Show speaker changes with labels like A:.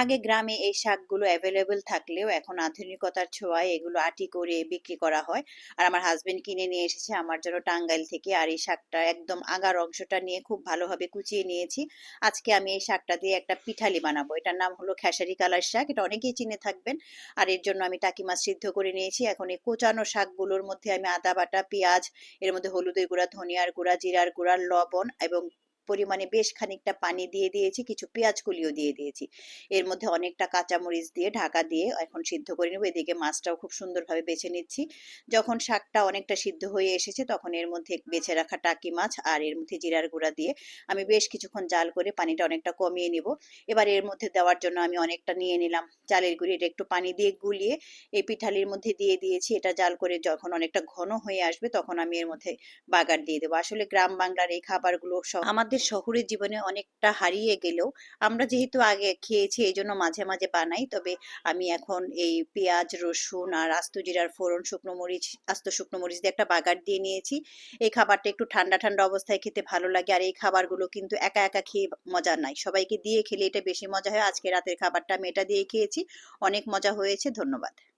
A: আগে গ্রামে এই শাকগুলো অ্যাভেলেবল থাকলেও এখন আধুনিকতার ছোঁয়ায় এগুলো আটি করে বিক্রি করা হয়। আর আমার হাসবেন্ড কিনে নিয়ে এসেছে আমার জন্য টাঙ্গাইল থেকে। আর এই শাকটা একদম আগার অংশটা নিয়ে খুব ভালোভাবে কুচিয়ে নিয়েছি। আজকে আমি এই শাকটা দিয়ে একটা পিঠালি বানাবো। এটার নাম হলো খেসারি কালার শাক। এটা অনেকেই চিনে থাকবেন। আর এর জন্য আমি টাকি মাছ সিদ্ধ করে নিয়েছি। এখন এই কোচানো শাকগুলোর মধ্যে আমি আদা বাটা, পেঁয়াজ, এর মধ্যে হলুদের গুঁড়া, ধনিয়ার গুঁড়া, জিরার গুঁড়া, লবণ এবং পরিমাণে বেশ খানিকটা পানি দিয়ে দিয়েছি, কিছু পেঁয়াজ কুলিও দিয়ে দিয়েছি। এর মধ্যে অনেকটা কাঁচামরিচ দিয়ে ঢাকা দিয়ে এখন সিদ্ধ করে নেবো। এদিকে মাছটাও খুব সুন্দরভাবে বেছে নিচ্ছি। যখন শাকটা অনেকটা সিদ্ধ হয়ে এসেছে তখন এর মধ্যে বেছে রাখা টাকি মাছ আর এর মধ্যে জিরার গুঁড়া দিয়ে আমি বেশ কিছুক্ষণ জাল করে পানিটা অনেকটা কমিয়ে নিব। এবার এর মধ্যে দেওয়ার জন্য আমি অনেকটা নিয়ে নিলাম চালের গুঁড়ি। এটা একটু পানি দিয়ে গুলিয়ে এই পিঠালির মধ্যে দিয়ে দিয়েছি। এটা জাল করে যখন অনেকটা ঘন হয়ে আসবে তখন আমি এর মধ্যে বাগার দিয়ে দেবো। আসলে গ্রাম বাংলার এই খাবারগুলো আমাদের শহরের জীবনে অনেকটা হারিয়ে গেলেও আমরা যেহেতু আগে খেয়েছি এই জন্য মাঝে মাঝে বানাই। তবে আমি এখন এই পেঁয়াজ, রসুন আর আস্ত জিরার ফোড়ন, শুকনো মরিচ, আস্ত শুকনো মরিচ দিয়ে একটা বাগার দিয়ে নিয়েছি। এই খাবারটা একটু ঠান্ডা ঠান্ডা অবস্থায় খেতে ভালো লাগে। আর এই খাবারগুলো কিন্তু একা একা খেয়ে মজা নাই, সবাইকে দিয়ে খেলে এটা বেশি মজা হয়। আজকে রাতের খাবারটা আমি এটা দিয়ে খেয়েছি, অনেক মজা হয়েছে। ধন্যবাদ।